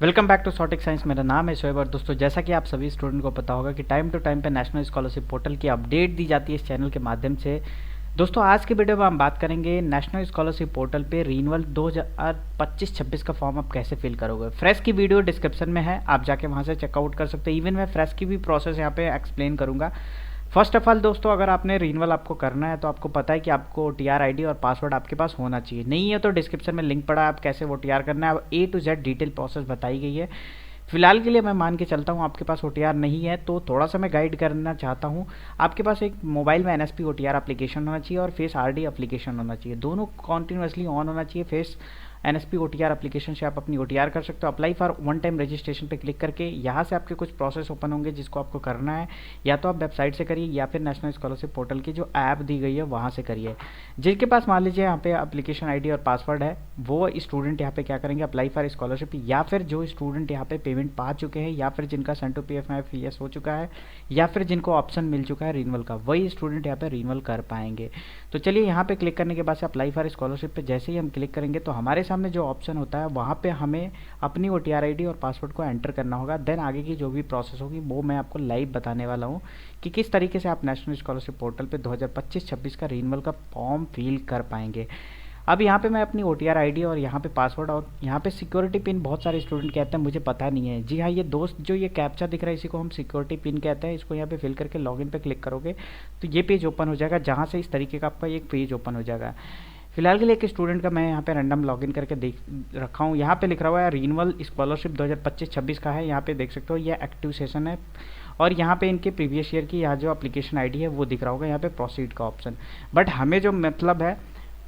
Welcome back to सॉटिक science. मेरा नाम है शोएब और दोस्तों जैसा कि आप सभी स्टूडेंट को पता होगा कि टाइम टू टाइम पे नेशनल स्कॉलरशिप पोर्टल की अपडेट दी जाती है इस चैनल के माध्यम से। दोस्तों आज की वीडियो में हम बात करेंगे नेशनल स्कॉलरशिप पोर्टल पे रिन्यूअल 2025-26 का फॉर्म आप कैसे फिल करोगे। फ्रेश की वीडियो डिस्क्रिप्शन में है, आप जाके वहाँ से चेकआउट कर सकते हैं। इवन मैं फ्रेश की भी प्रोसेस यहाँ पे एक्सप्लेन करूँगा। फर्स्ट ऑफ ऑल दोस्तों, अगर आपने रिन्यूअल आपको करना है तो आपको पता है कि आपको टीआर आईडी और पासवर्ड आपके पास होना चाहिए। नहीं है तो डिस्क्रिप्शन में लिंक पड़ा है, आप कैसे वो टीआर करना है, अब A to Z detail process बताई गई है। फिलहाल के लिए मैं मान के चलता हूँ आपके पास ओटीआर नहीं है तो थोड़ा सा मैं गाइड करना चाहता हूँ। आपके पास एक मोबाइल में एनएसपी ओटीआर एप्लीकेशन होना चाहिए और फेस आरडी एप्लीकेशन होना चाहिए, दोनों कॉन्टिन्यूसली ऑन होना चाहिए। फेस एनएसपी ओटीआर एप्लीकेशन से आप अपनी ओटीआर कर सकते हो। Apply for one time registration पे क्लिक करके यहाँ से आपके कुछ प्रोसेस ओपन होंगे जिसको आपको करना है। या तो आप वेबसाइट से करिए या फिर नेशनल स्कॉलरशिप पोर्टल की जो ऐप दी गई है वहाँ से करिए। जिनके पास मान लीजिए यहाँ पे एप्लीकेशन आईडी और पासवर्ड है वो स्टूडेंट यहाँ पे क्या करेंगे, अप्लाई फॉर स्कॉलरशिप, या फिर जो स्टूडेंट यहाँ पे पेमेंट पा चुके हैं या फिर जिनका सेंड टू PF यस हो चुका है या फिर जिनको ऑप्शन मिल चुका है रिन्यूअल का, वही स्टूडेंट यहाँ पे रिन्यूअल कर पाएंगे। तो चलिए यहाँ पे क्लिक करने के बाद से अप्लाई फॉर स्कॉलरशिप पे जैसे ही हम क्लिक करेंगे तो हमारे सामने जो ऑप्शन होता है वहाँ पे हमें अपनी ओटीआर आईडी और पासवर्ड को एंटर करना होगा। देन आगे की जो भी प्रोसेस होगी वो मैं आपको लाइव बताने वाला हूँ कि किस तरीके से आप नेशनल स्कॉलरशिप पोर्टल पे 2025-26 का रिन्यूअल का फॉर्म फिल कर पाएंगे। अब यहाँ पे मैं अपनी ओटीआर आईडी और यहाँ पे पासवर्ड और यहाँ पे सिक्योरिटी पिन, बहुत सारे स्टूडेंट कहते हैं मुझे पता नहीं है। जी हाँ, ये दोस्त जो ये कैप्चा दिख रहा है इसी को हम सिक्योरिटी पिन कहते हैं। इसको यहाँ पे फिल करके लॉगिन पे क्लिक करोगे तो ये पेज ओपन हो जाएगा, जहाँ से इस तरीके का आपका एक पेज ओपन हो जाएगा। फिलहाल के लिए एक स्टूडेंट का मैं यहाँ पे रैंडम लॉगिन करके देख रखा हूँ। यहाँ पे लिख रहा हुआ है रिन्यूअल स्कॉलरशिप 2025-26 का है। यहाँ पे देख सकते हो ये एक्टिव सेशन है और यहाँ पे इनके प्रीवियस ईयर की यहाँ जो एप्लीकेशन आईडी है वो दिख रहा होगा, यहाँ पे प्रोसीड का ऑप्शन। बट हमें जो मतलब है,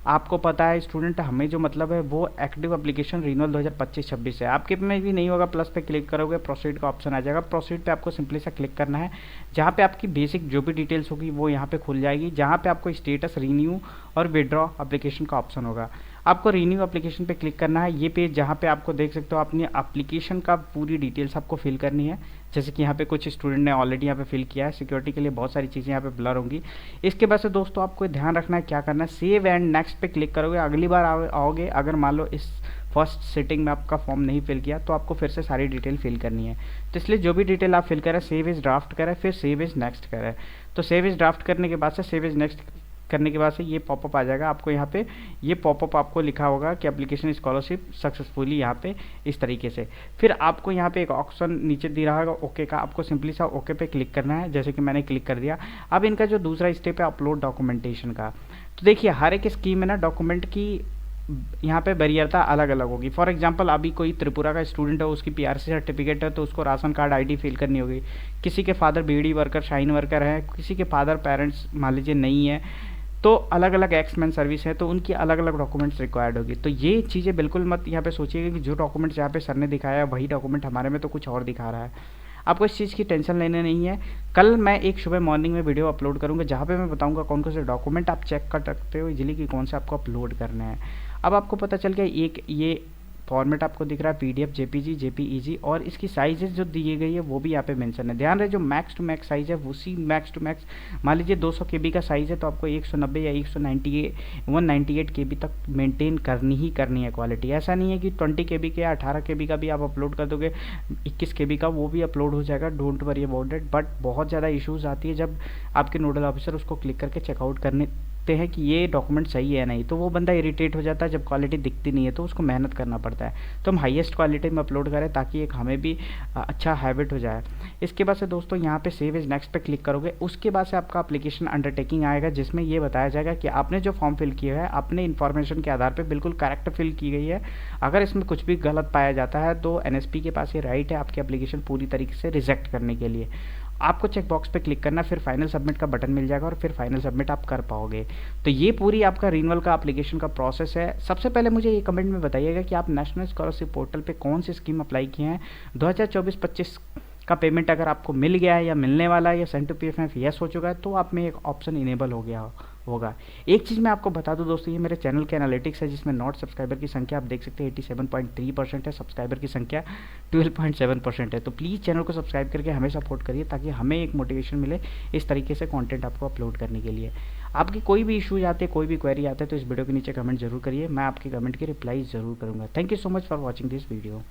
आपको पता है स्टूडेंट, हमें जो मतलब है वो एक्टिव एप्लीकेशन रिन्यूअल 2025-26 है। आपके में भी नहीं होगा, प्लस पे क्लिक करोगे प्रोसीड का ऑप्शन आ जाएगा। प्रोसीड पे आपको सिंपली सा क्लिक करना है, जहाँ पे आपकी बेसिक जो भी डिटेल्स होगी वो यहाँ पे खुल जाएगी, जहाँ पे आपको स्टेटस रिन्यू और विड्रॉ एप्लीकेशन का ऑप्शन होगा। आपको रिन्यू एप्लीकेशन पे क्लिक करना है। ये पेज जहाँ पे आपको देख सकते हो अपनी एप्लीकेशन का पूरी डिटेल्स आपको फिल करनी है। जैसे कि यहाँ पे कुछ स्टूडेंट ने ऑलरेडी यहाँ पे फिल किया है। सिक्योरिटी के लिए बहुत सारी चीज़ें यहाँ पे ब्लर होंगी। इसके बाद से दोस्तों आपको ध्यान रखना है क्या करना है, सेव एंड नेक्स्ट पे क्लिक करोगे। अगली बार आओगे अगर मान लो इस फर्स्ट सिटिंग में आपका फॉर्म नहीं फिल किया तो आपको फिर से सारी डिटेल फिल करनी है। तो इसलिए जो भी डिटेल आप फिल करें, सेव इज ड्राफ्ट करें, फिर सेव इज नेक्स्ट करें। तो सेव इज ड्राफ्ट करने के बाद से सेव इज नेक्स्ट करने के बाद से ये पॉपअप आ जाएगा। आपको यहाँ पे ये पॉपअप आपको लिखा होगा कि एप्लीकेशन स्कॉलरशिप सक्सेसफुली, यहाँ पे इस तरीके से। फिर आपको यहाँ पे एक ऑप्शन नीचे दे रहा होगा ओके का, आपको सिंपली सा ओके पे क्लिक करना है, जैसे कि मैंने क्लिक कर दिया। अब इनका जो दूसरा स्टेप है अपलोड डॉक्यूमेंटेशन का, तो देखिए हर एक स्कीम में ना डॉक्यूमेंट की यहाँ पे वरीयता अलग अलग होगी। फॉर एग्जांपल अभी कोई त्रिपुरा का स्टूडेंट है, उसकी पीआरसी सर्टिफिकेट है तो उसको राशन कार्ड आईडी फिल करनी होगी। किसी के फादर बीडी वर्कर, शाइन वर्कर है, किसी के फादर पेरेंट्स मान लीजिए नहीं है, तो अलग अलग एक्समैन सर्विस है तो उनकी अलग अलग डॉक्यूमेंट्स रिक्वायर्ड होगी। तो ये चीज़ें बिल्कुल मत यहाँ पे सोचिएगा कि जो डॉक्यूमेंट्स यहाँ पे सर ने दिखाया है वही डॉक्यूमेंट हमारे में तो कुछ और दिखा रहा है। आपको इस चीज़ की टेंशन लेने नहीं है। कल मैं एक सुबह मॉर्निंग में वीडियो अपलोड करूँगा जहाँ पे मैं बताऊँगा कौन कौन से डॉक्यूमेंट आप चेक कर सकते हो इजीली कि कौन से आपको अपलोड करने हैं। अब आपको पता चल गया एक ये फॉर्मेट आपको दिख रहा है PDF, JPG, JPEG, और इसकी साइजेस जो दी गई है वो भी यहाँ पे मेंशन है। ध्यान रहे जो मैक्स टू मैक्स साइज है उसी मैक्स टू मैक्स, मान लीजिए 200 KB का साइज है तो आपको 190 या 198 KB तक मेंटेन करनी ही करनी है क्वालिटी। ऐसा नहीं है कि 20 KB के या 18 KB का भी आप अपलोड कर दोगे, 21 KB का वो भी अपलोड हो जाएगा, don't worry about it. But बहुत ज़्यादा इशूज़ आती है जब आपके नोडल ऑफिसर उसको क्लिक करके चेकआउट करने हैं कि ये डॉक्यूमेंट सही है नहीं, तो वो बंदा इरिटेट हो जाता है जब क्वालिटी दिखती नहीं है, तो उसको मेहनत करना पड़ता है। तो हम हाईएस्ट क्वालिटी में अपलोड करें ताकि एक हमें भी अच्छा हैबिट हो जाए। इसके बाद से दोस्तों यहाँ पे सेव इज नेक्स्ट पे क्लिक करोगे, उसके बाद से आपका एप्लीकेशन अंडरटेकिंग आएगा जिसमें ये बताया जाएगा कि आपने जो फॉर्म फिल किया है अपने इन्फॉर्मेशन के आधार पर बिल्कुल करेक्ट फिल की गई है। अगर इसमें कुछ भी गलत पाया जाता है तो NSP के पास ये राइट है आपकी एप्लीकेशन पूरी तरीके से रिजेक्ट करने के लिए। आपको चेक बॉक्स पे क्लिक करना, फिर फाइनल सबमिट का बटन मिल जाएगा और फिर फाइनल सबमिट आप कर पाओगे। तो ये पूरी आपका रिन्यूअल का एप्लीकेशन का प्रोसेस है। सबसे पहले मुझे ये कमेंट में बताइएगा कि आप नेशनल स्कॉलरशिप पोर्टल पे कौन सी स्कीम अप्लाई किए हैं। 2024-25 का पेमेंट अगर आपको मिल गया है या मिलने वाला है या सेंड टू PF यस हो चुका है तो आप में एक ऑप्शन इनेबल हो गया होगा। एक चीज़ मैं आपको बता दूं दोस्तों, ये मेरे चैनल के एनालिटिक्स है जिसमें नॉट सब्सक्राइबर की संख्या आप देख सकते हैं 87.3% है, सब्सक्राइबर की संख्या 12.7% है। तो प्लीज़ चैनल को सब्सक्राइब करके हमें सपोर्ट करिए ताकि हमें एक मोटिवेशन मिले इस तरीके से कंटेंट आपको अपलोड करने के लिए। आपकी कोई भी इशूज आते हैं, कोई भी क्वेरी आते हैं तो इस वीडियो के नीचे कमेंट जरूर करिए, मैं आपके कमेंट की रिप्लाई ज़रूर करूँगा। Thank you so much for watching this video.